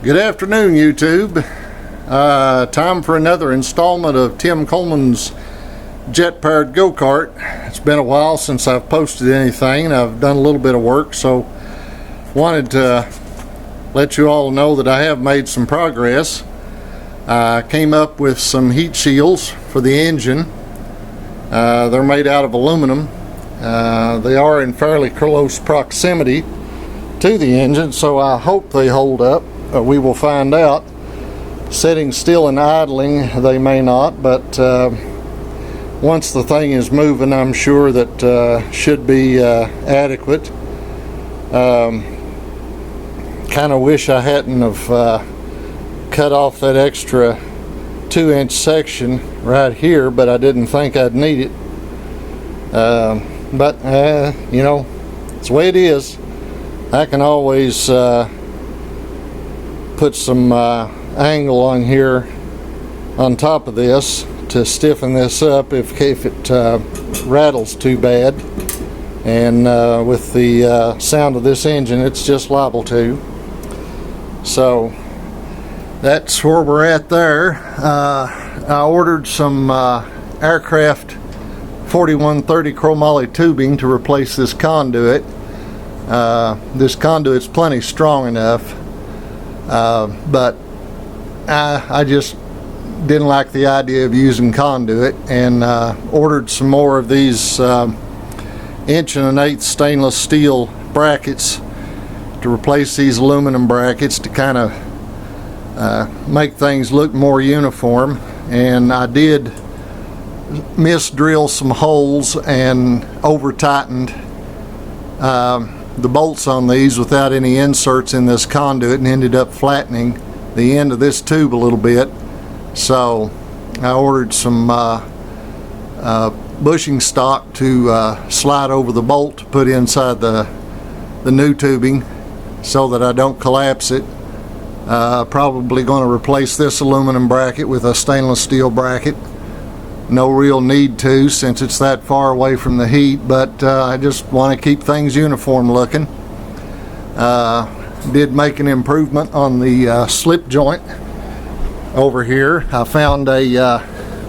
Good afternoon, YouTube. Time for another installment of Tim Coleman's jet-powered go-kart. It's been a while since I've posted anything, and I've done a little bit of work, so wanted to let you all know that I have made some progress. I came up with some heat shields for the engine. They're made out of aluminum. They are in fairly close proximity to the engine, so I hope they hold up. We will find out. Sitting still and idling, they may not, but once the thing is moving, I'm sure that should be adequate. Kind of wish I hadn't have cut off that extra 2-inch section right here, but I didn't think I'd need it. But you know, it's the way it is. I can always put some angle on here on top of this to stiffen this up if it rattles too bad, and with the sound of this engine, it's just liable to. So that's where we're at there. I ordered some aircraft 4130 chromoly tubing to replace this conduit. This conduit's plenty strong enough, but I just didn't like the idea of using conduit, and ordered some more of these 1 1/8" stainless steel brackets to replace these aluminum brackets to kind of make things look more uniform. And I did misdrill some holes and over tightened the bolts on these without any inserts in this conduit, and ended up flattening the end of this tube a little bit. So I ordered some bushing stock to slide over the bolt to put inside the new tubing so that I don't collapse it. Probably going to replace this aluminum bracket with a stainless steel bracket. No real need to, since it's that far away from the heat, but I just want to keep things uniform looking. Did make an improvement on the slip joint over here. I found a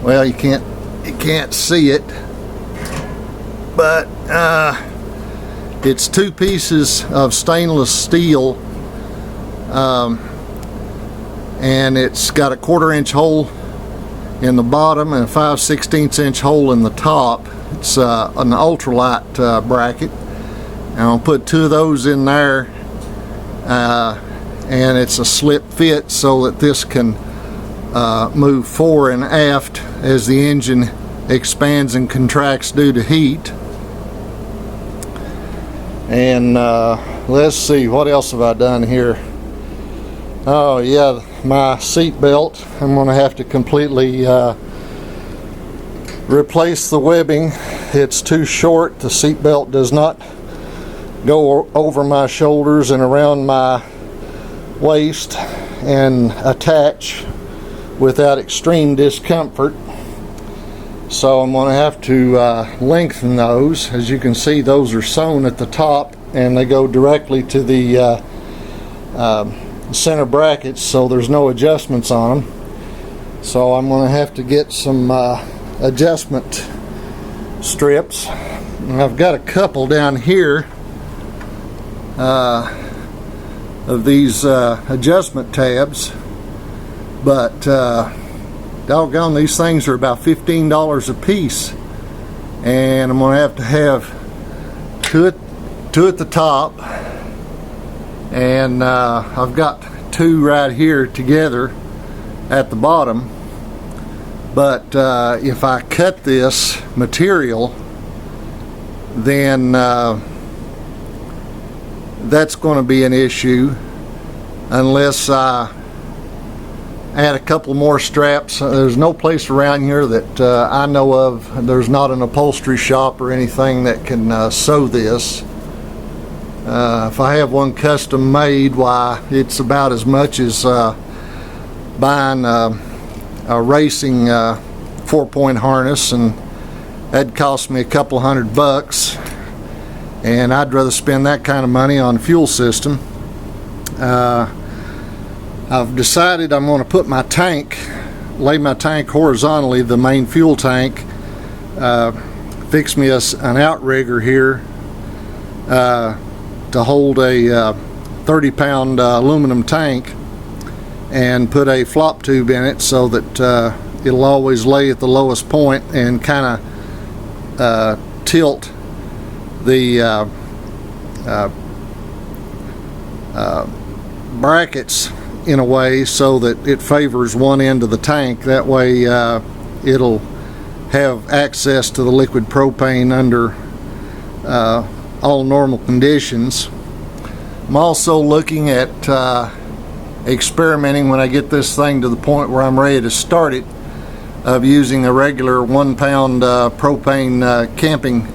well, you can't see it, but it's 2 pieces of stainless steel, and it's got a 1/4 inch hole in the bottom and a 5/16 inch hole in the top. It's an ultralight bracket, and I'll put 2 of those in there, and it's a slip fit so that this can move fore and aft as the engine expands and contracts due to heat. And let's see, what else have I done here? Oh yeah, my seat belt. I'm going to have to completely replace the webbing. It's too short. The seat belt does not go over my shoulders and around my waist and attach without extreme discomfort. So I'm going to have to lengthen those. As you can see, those are sewn at the top, and they go directly to the center brackets, so there's no adjustments on them. So I'm going to have to get some adjustment strips, and I've got a couple down here of these adjustment tabs, but doggone, these things are about $15 a piece, and I'm going to have 2 at the top, and I've got 2 right here together at the bottom. But if I cut this material, then that's going to be an issue unless I add a couple more straps. There's no place around here that I know of. There's not an upholstery shop or anything that can sew this. If I have one custom made, why, it's about as much as buying a racing 4-point harness, and that'd cost me a couple $100, and I'd rather spend that kind of money on a fuel system. I've decided I'm going to put my tank, lay my tank horizontally, the main fuel tank, fix me an outrigger here to hold a 30-pound aluminum tank, and put a flop tube in it so that it'll always lay at the lowest point and kind of tilt the brackets in a way so that it favors one end of the tank. That way it'll have access to the liquid propane under all normal conditions. I'm also looking at experimenting, when I get this thing to the point where I'm ready to start it, of using a regular 1 pound propane camping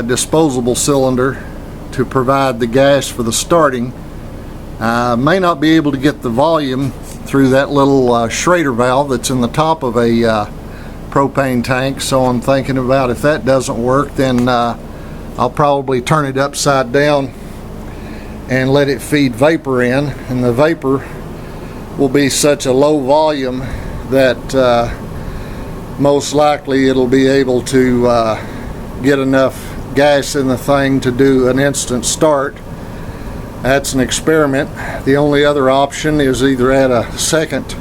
disposable cylinder to provide the gas for the starting. May not be able to get the volume through that little Schrader valve that's in the top of a propane tank, so I'm thinking about, if that doesn't work, then I'll probably turn it upside down and let it feed vapor in, and the vapor will be such a low volume that most likely it'll be able to get enough gas in the thing to do an instant start. That's an experiment. The only other option is either add a second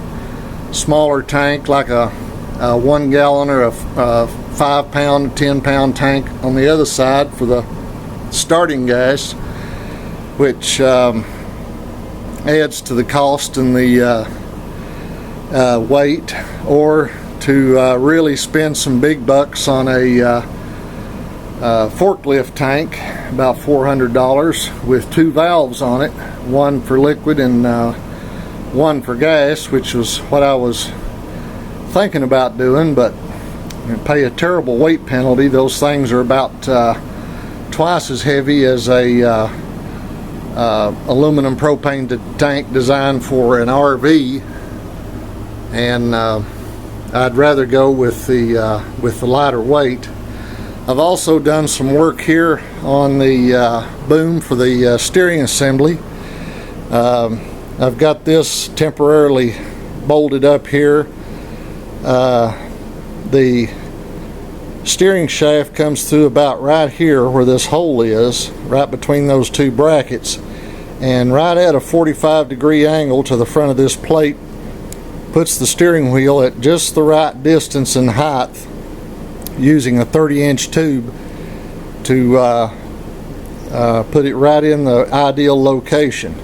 smaller tank, like a 1 gallon or a 5 pound, 10 pound tank on the other side for the starting gas, which adds to the cost and the weight, or to really spend some big bucks on a forklift tank, about $400, with 2 valves on it, one for liquid and one for gas, which was what I was thinking about doing, but you pay a terrible weight penalty. Those things are about twice as heavy as a aluminum propane tank designed for an RV, and I'd rather go with the lighter weight. I've also done some work here on the boom for the steering assembly. I've got this temporarily bolted up here. The steering shaft comes through about right here where this hole is, right between those 2 brackets, and right at a 45-degree angle to the front of this plate puts the steering wheel at just the right distance and height, using a 30-inch tube to put it right in the ideal location.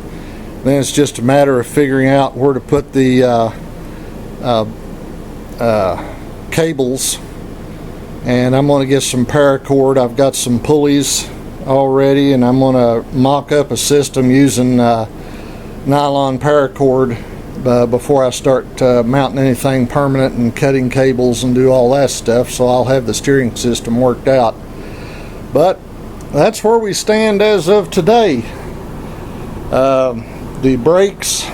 Then it's just a matter of figuring out where to put the cables, and I'm going to get some paracord. I've got some pulleys already, and I'm going to mock up a system using nylon paracord before I start mounting anything permanent and cutting cables and do all that stuff, so I'll have the steering system worked out. But that's where we stand as of today. The brakes,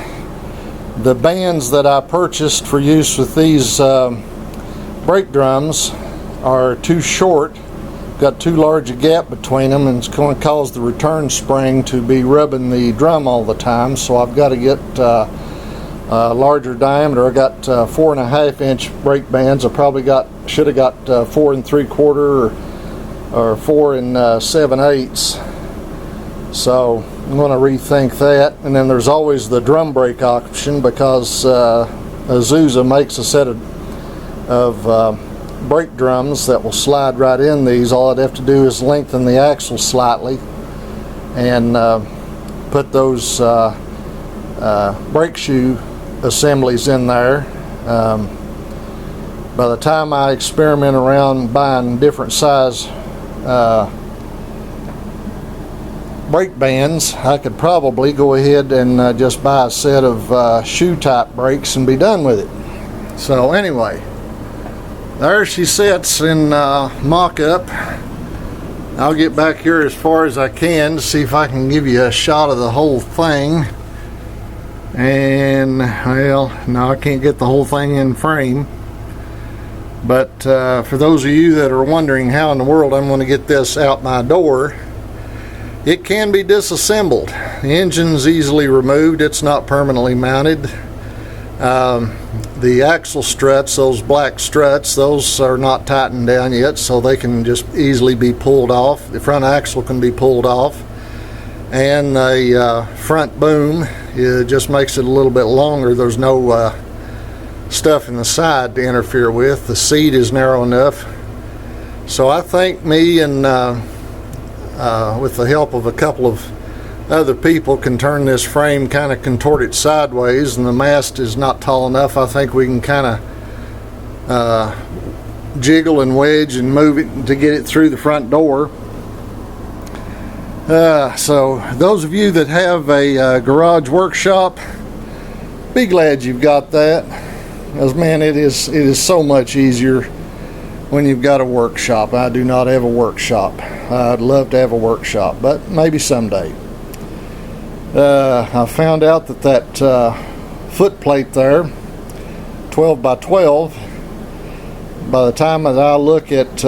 the bands that I purchased for use with these brake drums are too short, got too large a gap between them, and it's going to cause the return spring to be rubbing the drum all the time, so I've got to get larger diameter. I got 4.5-inch brake bands. I probably should have got 4 3/4 or 4 7/8. So I'm going to rethink that. And then there's always the drum brake option, because Azusa makes a set of brake drums that will slide right in these. All I'd have to do is lengthen the axle slightly and put those brake shoe assemblies in there. By the time I experiment around buying different size brake bands, I could probably go ahead and just buy a set of shoe type brakes and be done with it. So anyway, there she sits in mock-up. I'll get back here as far as I can to see if I can give you a shot of the whole thing. And well, no, I can't get the whole thing in frame, but for those of you that are wondering how in the world I'm going to get this out my door, it can be disassembled. The engine's easily removed. It's not permanently mounted. The axle struts, those black struts, those are not tightened down yet, so they can just easily be pulled off. The front axle can be pulled off. And the front boom, it just makes it a little bit longer. There's no stuff in the side to interfere with. The seat is narrow enough. So I think me and with the help of a couple of other people can turn this frame, kind of contort it sideways, and the mast is not tall enough. I think we can kind of jiggle and wedge and move it to get it through the front door. So those of you that have a garage workshop, be glad you've got that, because man, it is so much easier when you've got a workshop. I do not have a workshop. I'd love to have a workshop, but maybe someday. I found out that foot plate there, 12 by 12, by the time that I look at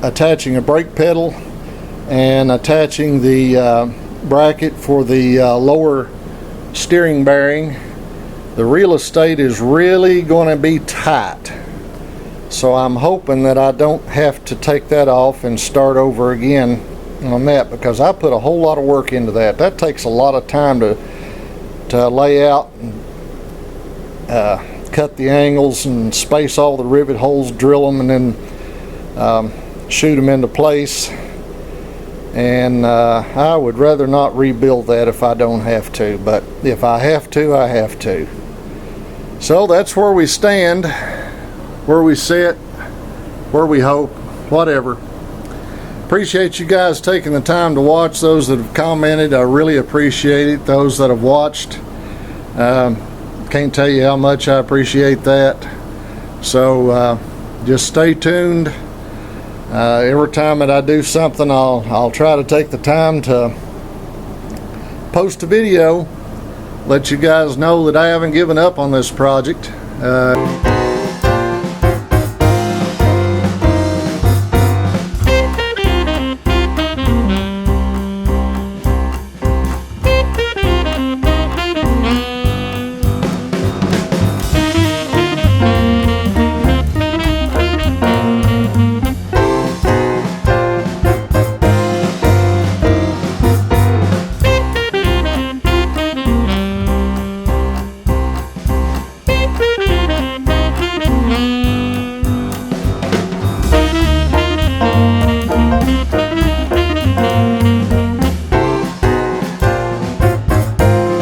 attaching a brake pedal and attaching the bracket for the lower steering bearing, the real estate is really going to be tight. So I'm hoping that I don't have to take that off and start over again on that, because I put a whole lot of work into that. That takes a lot of time to lay out and cut the angles and space all the rivet holes, drill them, and then shoot them into place. And I would rather not rebuild that if I don't have to, but if I have to, I have to. So that's where we stand, where we sit, where we hope, whatever. Appreciate you guys taking the time to watch. Those that have commented, I really appreciate it. Those that have watched, can't tell you how much I appreciate that. So just stay tuned. Every time that I do something, I'll try to take the time to post a video, let you guys know that I haven't given up on this project.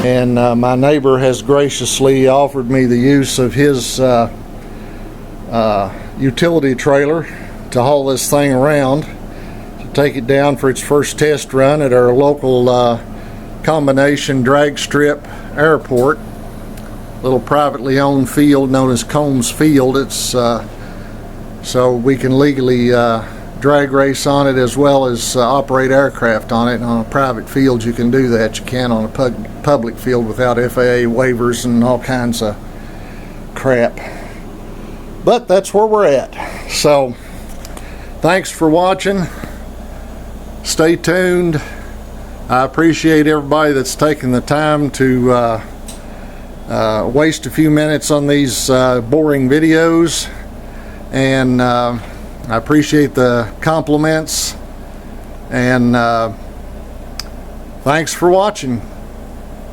And my neighbor has graciously offered me the use of his utility trailer to haul this thing around, to take it down for its first test run at our local combination drag strip airport, little privately owned field known as Combs Field. It's so we can legally drag race on it as well as operate aircraft on it. On a private field you can do that. You can on a public field without FAA waivers and all kinds of crap. But that's where we're at. So thanks for watching. Stay tuned. I appreciate everybody that's taking the time to waste a few minutes on these boring videos, and I appreciate the compliments, and thanks for watching.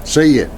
See ya.